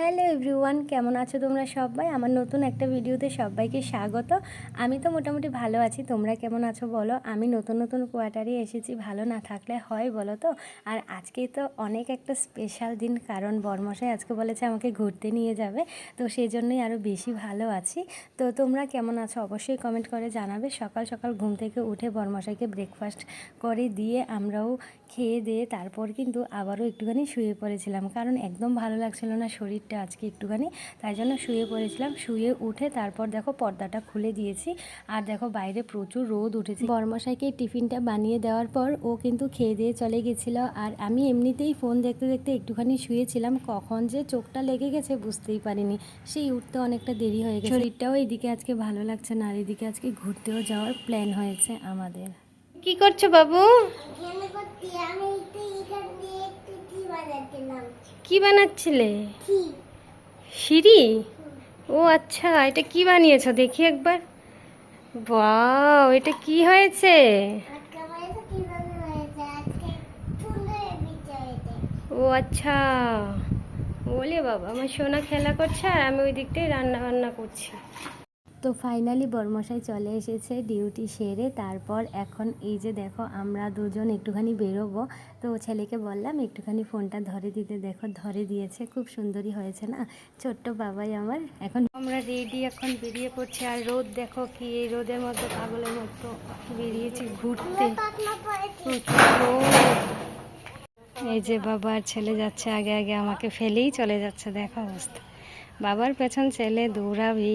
Hello everyone, কেমন আছো তোমরা সবাই? আমার নতুন একটা ভিডিওতে সবাইকে স্বাগত। আমি তো মোটামুটি ভালো আছি, তোমরা কেমন আছো বলো। আমি নতুন নতুন কোয়ার্টারে এসেছি, ভালো না থাকলে হয় বলো তো। আর আজকে তো অনেক একটা স্পেশাল দিন, কারণ বরমশাই আজকে বলেছে আমাকে ঘুরতে নিয়ে যাবে, তো সেই জন্যই আরও বেশি ভালো আছি। তো তোমরা কেমন আছো অবশ্যই কমেন্ট করে জানাবে। সকাল সকাল ঘুম থেকে উঠে বরমশাইকে ব্রেকফাস্ট করে দিয়ে আমরাও খেয়ে দিয়ে তারপর কিন্তু আবারও একটুখানি শুয়ে পড়েছিলাম, কারণ একদম ভালো লাগছিল না শরীরটা আজকে একটুখানি, তাই জন্য শুয়ে পড়েছিলাম। শুয়ে উঠে তারপর দেখো পর্দাটা খুলে দিয়েছি, আর দেখো বাইরে প্রচুর রোদ উঠেছে। বরমশাইকে টিফিনটা বানিয়ে দেওয়ার পর ও কিন্তু খেয়ে দিয়ে চলে গেছিলো, আর আমি এমনিতেই ফোন দেখতে দেখতে একটুখানি শুয়েছিলাম। কখন যে চোখটা লেগে গেছে বুঝতেই পারিনি, সেই উঠতে অনেকটা দেরি হয়ে গেছে। শরীরটাও এদিকে আজকে ভালো লাগছে না, আর এদিকে আজকে ঘুরতেও যাওয়ার প্ল্যান হয়েছে আমাদের। কি করছো বাবু? কি বানাচ্ছিলে? সিঁড়ি? ও আচ্ছা, এটা কি বানিয়েছো দেখি একবার। বাও, এটা কি হয়েছে? ও আচ্ছা, বলে বাবা আমার সোনা খেলা করছে আর আমি ওই দিকটাই রান্না বান্না করছি। তো ফাইনালি বরমশাই চলে এসেছে ডিউটি সেরে। তারপর এখন এই যে দেখো আমরা দুজন একটুখানি বেরোবো, তো ছেলেকে বললাম একটুখানি ফোনটা ধরে দিতে, দেখো ধরে দিয়েছে। খুব সুন্দরই হয়েছে না ছোট্ট বাবাই আমার। এখন আমরা রেডি, এখন বেরিয়ে পড়ছি। আর রোদ দেখো কি, এই রোদের মধ্যে পাগলের মতো বেরিয়েছি ঘুরতে। প্রচুর রোদ। এই যে বাবা আর ছেলে যাচ্ছে আগে আগে, আমাকে ফেলেই চলে যাচ্ছে, দেখো অবস্থা। বাবার পেছন ছেলে দৌড়াবি।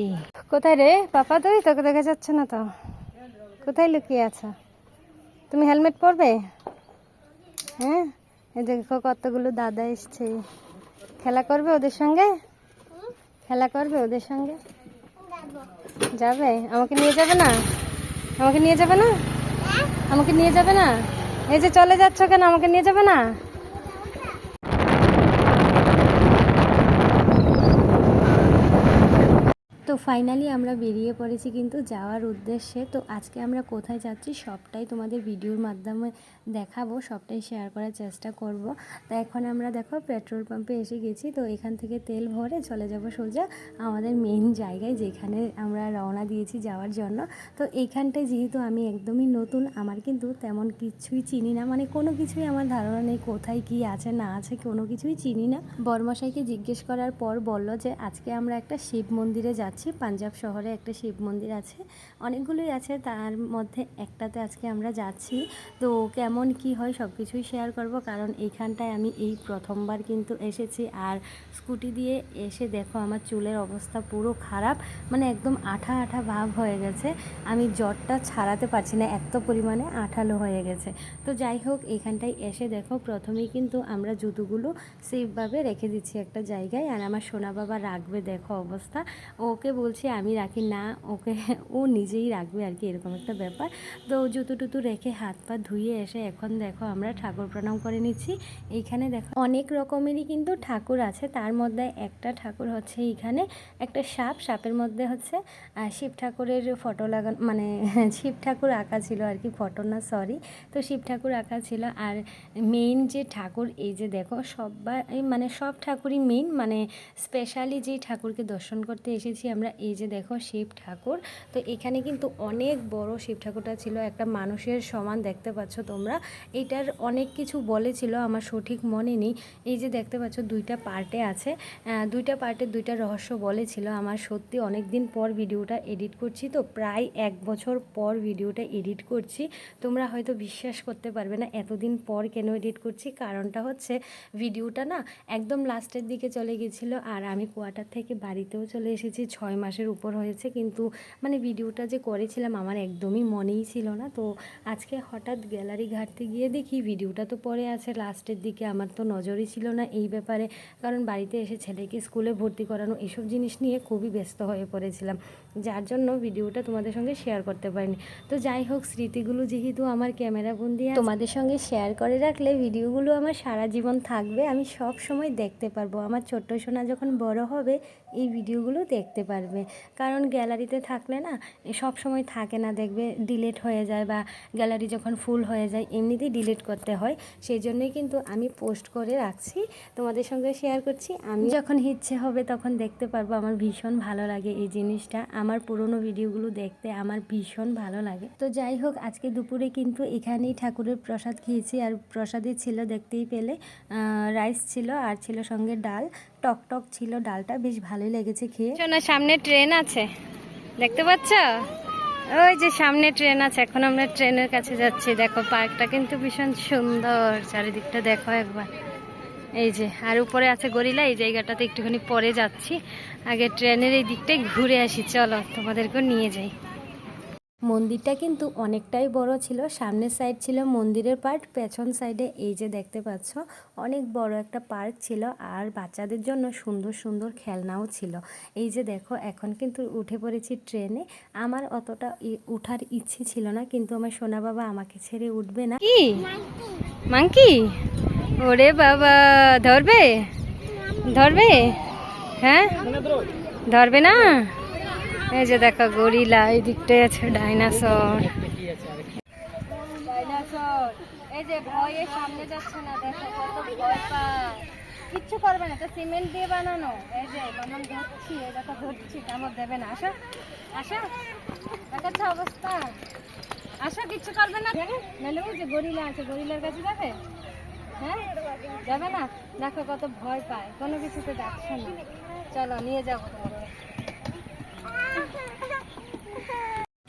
কোথায় রে পাপা? তুই তোকে দেখা যাচ্ছে না তো, কোথায় লুকিয়ে আছো? তুমি হেলমেট পরবে? হ্যাঁ, এই দেখো কতগুলো দাদা এসছে। খেলা করবে ওদের সঙ্গে? খেলা করবে ওদের সঙ্গে? যাবে? আমাকে নিয়ে যাবে না? আমাকে নিয়ে যাবে না? আমাকে নিয়ে যাবে না? এই যে চলে যাচ্ছ কেন, আমাকে নিয়ে যাবে না? তো ফাইনালি আমরা বেরিয়ে পড়েছি কিন্তু যাওয়ার উদ্দেশ্যে। তো আজকে আমরা কোথায় যাচ্ছি সবটাই তোমাদের ভিডিওর মাধ্যমে দেখাবো, সবটাই শেয়ার করার চেষ্টা করব। তো এখন আমরা দেখো পেট্রোল পাম্পে এসে গেছি, তো এখান থেকে তেল ভরে চলে যাব সোজা আমাদের মেইন জায়গায়, যেখানে আমরা রওনা দিয়েছি যাওয়ার জন্য। তো এইখানটায় যেহেতু আমি একদমই নতুন, আমার কিন্তু তেমন কিছুই চিনি না, মানে কোনো কিছুই আমার ধারণা নেই কোথায় কি আছে না আছে, কোনো কিছুই চিনি না। বরমশাইকে জিজ্ঞেস করার পর বলল যে আজকে আমরা একটা শিব মন্দিরে যাচ্ছি। পাঞ্জাব শহরে একটা শিব মন্দির আছে, অনেকগুলোই আছে, তার মধ্যে একটাতে আজকে আমরা যাচ্ছি। তো কেমন কি হয় সব কিছুই শেয়ার করব, কারণ এইখানটায় আমি এই প্রথমবার কিন্তু এসেছি। আর স্কুটি দিয়ে এসে দেখো আমার চুলের অবস্থা পুরো খারাপ, মানে একদম আঠা আঠা ভাব হয়ে গেছে। আমি জ্বরটা ছাড়াতে পারছি না, এত পরিমাণে আঠালো হয়ে গেছে। তো যাই হোক, এইখানটায় এসে দেখো প্রথমেই কিন্তু আমরা জুতোগুলো সেফভাবে রেখে দিচ্ছি একটা জায়গায়, আর আমার সোনা বাবা রাখবে, দেখো অবস্থা। ওকে বলছি আমি রাখি না, ওকে ও নিজেই রাখবে আর কি, এরকম একটা ব্যাপার। তো জুতো টুতো রেখে হাত পা ধুয়ে এসে এখন দেখো আমরা ঠাকুর প্রণাম করে নিচ্ছি। এইখানে দেখো অনেক রকমেরই কিন্তু ঠাকুর আছে, তার মধ্যে একটা ঠাকুর হচ্ছে এইখানে একটা সাপ, সাপের মধ্যে হচ্ছে শিব ঠাকুরের ফটো লাগানো, মানে শিব ঠাকুর আঁকা ছিল আর কি, ফটো না সরি। তো শিব ঠাকুর আঁকা ছিল। আর মেইন যে ঠাকুর, এই যে দেখো সবাই মানে সব ঠাকুরই মেইন, মানে স্পেশালি যে ঠাকুরকে দর্শন করতে এসেছি আমরা, এই যে দেখো শিব ঠাকুর। তো এখানে কিন্তু অনেক বড় শিব ঠাকুরটা ছিল, একটা মানুষের সমান, দেখতে পাচ্ছ তোমরা। এটার অনেক কিছু বলেছিল, আমার সঠিক মনে নেই। এই যে দেখতে পাচ্ছ দুইটা পার্টে আছে, দুইটা পার্টে দুইটা রহস্য বলেছিল। আমার সত্যি অনেক দিন পর ভিডিওটা এডিট করছি, তো প্রায় 1 বছর পর ভিডিওটা এডিট করছি। তোমরা হয়তো বিশ্বাস করতে পারবে না এতদিন পর কেন এডিট করছি, কারণটা হচ্ছে ভিডিওটা না একদম লাস্টের দিকে চলে গেছিলো, আর আমি কোয়ার্টার থেকে বাড়িতেও চলে এসেছি, 6 মাসের উপর হয়েছে, কিন্তু মানে ভিডিওটা যে করেছিলাম আমার একদমই মনেই ছিল না। তো আজকে হঠাৎ গ্যালারি ঘাঁটতে গিয়ে দেখি ভিডিওটা তো পরে আছে লাস্টের দিকে, আমার তো নজরই ছিল না এই ব্যাপারে, কারণ বাড়িতে এসে ছেলেকে স্কুলে ভর্তি করানো এসব জিনিস নিয়ে খুবই ব্যস্ত হয়ে পড়েছিলাম, যার জন্য ভিডিওটা তোমাদের সঙ্গে শেয়ার করতে পারিনি। তো যাই হোক, স্মৃতিগুলো যেহেতু আমার ক্যামেরা বন্দি তোমাদের সঙ্গে শেয়ার করে রাখলে ভিডিওগুলো আমার সারা জীবন থাকবে, আমি সব সময় দেখতে পারবো। আমার ছোট্ট সোনা যখন বড় হবে এই ভিডিওগুলো দেখতে পারবে। পারবে। কারণ গ্যালারিতে থাকলে না সব সময় থাকে না, দেখবে ডিলিট হয়ে যায় বা গ্যালারি যখন ফুল হয়ে যায় এমনিতেই ডিলিট করতে হয়। সেই জন্যই কিন্তু আমি পোস্ট করে রাখছি, তোমাদের সঙ্গে শেয়ার করছি। আমি যখন ইচ্ছে হবে তখন দেখতে পারবো। আমার ভীষণ ভালো লাগে এই জিনিসটা, আমার পুরনো ভিডিওগুলো দেখতে আমার ভীষণ ভালো লাগে। তো যাই হোক, আজকে দুপুরে কিন্তু এখানেই ঠাকুরের প্রসাদ খেয়েছি। আর প্রসাদে ছিল দেখতেই পেলে রাইস ছিল আর ছিল সঙ্গে ডাল, টক টক ছিল ডালটা, বেশ ভালোই লেগেছে খেয়ে। শোনো, সামনে ট্রেন আছে দেখতে পাচ্ছ, ওই যে সামনে ট্রেন আছে, এখন আমরা ট্রেনের কাছে যাচ্ছি। দেখো পার্কটা কিন্তু ভীষণ সুন্দর, চারিদিকটা দেখো একবার। এই যে আর উপরে আছে গরিলা, এই জায়গাটাতে একটুখানি পরে যাচ্ছি। আগে ট্রেনের এই দিকটাই ঘুরে আসি, চলো তোমাদেরকেও নিয়ে যাই। মন্দিরটা কিন্তু অনেকটাই বড় ছিল। সামনের সাইড ছিল মন্দিরের পার্ট, পেছন সাইডে এই যে দেখতে পাচ্ছ অনেক বড় একটা পার্ক ছিল। আর বাচ্চাদের জন্য সুন্দর সুন্দর খেলনাও ছিল। এই যে দেখো, এখন কিন্তু উঠে পড়েছি ট্রেনে। আমার অতটা উঠার ইচ্ছে ছিল না, কিন্তু আমার সোনা বাবা আমাকে ছেড়ে উঠবে না। কি মাংকি? ওরে বাবা, ধরবে ধরবে? হ্যাঁ ধরবে না? এই যে দেখো গরিলা, এই দিকটাই আছে ডাইনোসর। ডাইনোসর এই যে ভয়ে সামনে যাচ্ছে না, দেখো কত ভয় পায়। কিচ্ছু করবে না, তো সিমেন্ট দিয়ে বানানো। এই যে মামাম ধরছি, এই দেখো ধরছি, কামড় দেবে না। আসো আসো, দেখাচ্ছে অবস্থা। আসো, কিচ্ছু করবে না। নাহলে ওই যে গরিলা আছে, গরিলার কাছে যাবে? হ্যাঁ যাবে না? দেখো কত ভয় পায়, কোনো কিছুতে যাচ্ছে না। চলো নিয়ে যাবো তোমাকে।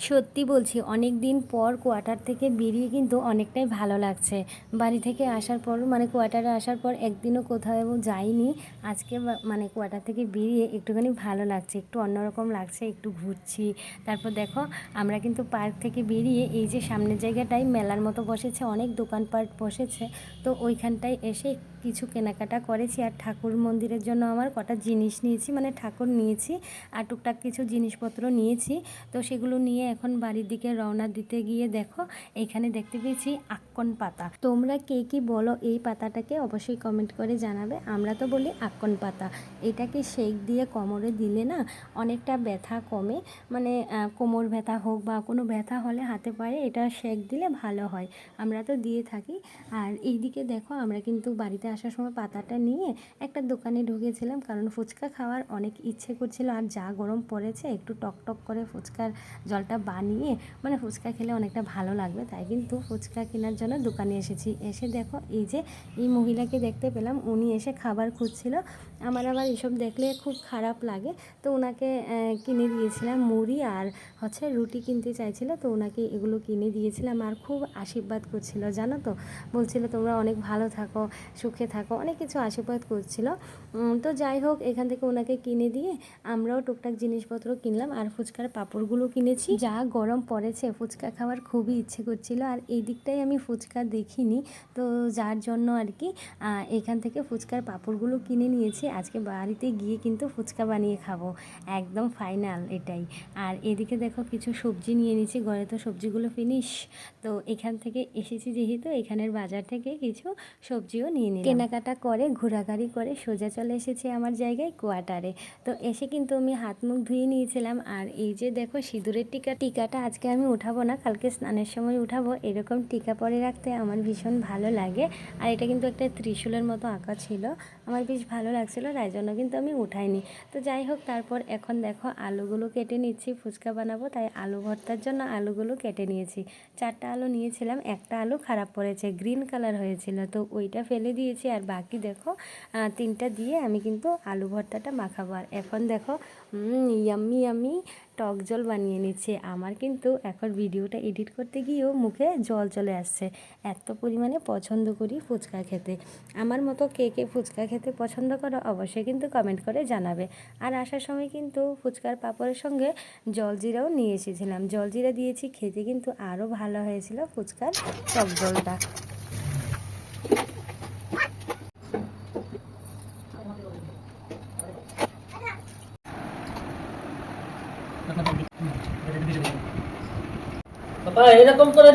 সত্যি বলছি, অনেক দিন পর কোয়ার্টার থেকে বেরিয়ে কিন্তু অনেকটাই ভালো লাগছে। বাড়ি থেকে আসার পর মানে কোয়ার্টারে আসার পর একদিনও কোথাও যাইনি। আজকে মানে কোয়ার্টার থেকে বেরিয়ে একটুখানি ভালো লাগছে, একটু অন্যরকম লাগছে, একটু ঘুরছি। তারপর দেখো আমরা কিন্তু পার্ক থেকে বেরিয়ে এই যে সামনের জায়গাটায় মেলার মতো বসেছে, অনেক দোকানপাট বসেছে। তো ওইখানটায় এসে কিছু কেনাকাটা করেছি। আর ঠাকুর মন্দিরের জন্য আমার কটা জিনিস নিয়েছি, মানে ঠাকুর নিয়েছি আর টুকটাক কিছু জিনিসপত্র নিয়েছি। তো সেগুলো নিয়ে এখন বাড়ির দিকে রওনা দিতে গিয়ে দেখো এখানে দেখতে পেয়েছি আক্কন পাতা। তোমরা কে কি বলো এই পাতাটাকে অবশ্যই কমেন্ট করে জানাবে। আমরা তো বলি আক্কন পাতা। এটাকে শেক দিয়ে কোমরে দিলে না অনেকটা ব্যথা কমে, মানে কোমর ব্যথা হোক বা কোনো ব্যথা হলে হাতে পায়ে এটা শেক দিলে ভালো হয়। আমরা তো দিয়ে থাকি। আর এইদিকে দেখো আমরা কিন্তু বাড়িতে আসার সময় পাতাটা নিয়ে একটা দোকানে ঢুকেছিলাম, কারণ ফুচকা খাওয়ার অনেক ইচ্ছে করছিল। আর যা গরম পড়েছে, একটু টক টক করে ফুচকার জলটা বানিয়ে, মানে ফুচকা খেলে অনেকটা ভালো লাগবে, তাই কিন্তু ফুচকা কেনার জন্য দোকানে এসেছি। এসে দেখো এই যে এই মহিলাকে দেখতে পেলাম, উনি এসে খাবার খুঁজছিল। আমার আবার এসব দেখলে খুব খারাপ লাগে, তো ওনাকে কিনে দিয়েছিলাম মুড়ি আর হচ্ছে রুটি কিনতে চাইছিল, তো ওনাকে এগুলো কিনে দিয়েছিলাম। আর খুব আশীর্বাদ করছিল জানো তো, বলছিল তোমরা অনেক ভালো থাকো, সুখে থাকো, অনেক কিছু আশীর্বাদ করছিল। তো যাই হোক, এখান থেকে ওনাকে কিনে দিয়ে আমরাও টুকটাক জিনিসপত্র কিনলাম। আর ফুচকার পাঁপড়গুলো কিনেছি। যা গরম পড়েছে, ফুচকা খাওয়ার খুবই ইচ্ছে করছিল। আর এই দিকটাই আমি ফুচকা দেখিনি, তো যার জন্য আর কি এখান থেকে ফুচকার পাঁপড়গুলো কিনে নিয়েছি। আজকে বাড়িতে গিয়ে কিন্তু ফুচকা বানিয়ে খাবো, একদম ফাইনাল এটাই। আর এদিকে দেখো কিছু সবজি নিয়ে নিয়েছি, ঘরে তো সবজিগুলো ফিনিশ। তো এখান থেকে এসেছি যেহেতু, এখানের বাজার থেকে কিছু সবজিও নিয়ে নিই। কেনাকাটা করে ঘোরাঘুরি করে সোজা চলে এসেছি আমার জায়গায় কোয়ার্টারে। তো এসে কিন্তু আমি হাত মুখ ধুয়ে নিয়েছিলাম। আর এই যে দেখো সিঁদুরের টিকাটা আজকে আমি উঠাবো না, কালকে স্নানের সময় উঠাবো। এরকম টিকা পরে রাখতে আমার ভীষণ ভালো লাগে। আর এটা কিন্তু একটা ত্রিশূলের মতো আঁকা ছিল, আমার বেশ ভালো লাগছিলো, তাই জন্য কিন্তু আমি উঠাইনি। তো যাই হোক, তারপর এখন দেখো আলুগুলো কেটে নিচ্ছি, ফুচকা বানাবো তাই আলু ভর্তার জন্য আলুগুলো কেটে নিয়েছি। 4টা আলু নিয়েছিলাম, একটা আলু খারাপ পড়েছে, গ্রিন কালার হয়েছিল, তো ওইটা ফেলে দিয়েছি। আর বাকি দেখো 3টা দিয়ে আমি কিন্তু আলু ভর্তাটা মাখাবো। আর এখন দেখো ইয়াম্মি ইয়াম্মি টক জল বানিয়ে নিচ্ছে। আমার কিন্তু এখন ভিডিওটা এডিট করতে গিয়েও মুখে জল চলে আসছে, এত পরিমাণে পছন্দ করি ফুচকা খেতে। আমার মতো কে কে ফুচকা খেতে পছন্দ করো অবশ্যই কিন্তু কমেন্ট করে জানাবে। আর আসার সময় কিন্তু ফুচকার পাঁপড়ের সঙ্গে জলজিরাও নিয়ে এসেছিলাম, জলজিরা দিয়েছি, খেতে কিন্তু আরও ভালো হয়েছিল ফুচকার টক জলটা। পাপা এরকম করে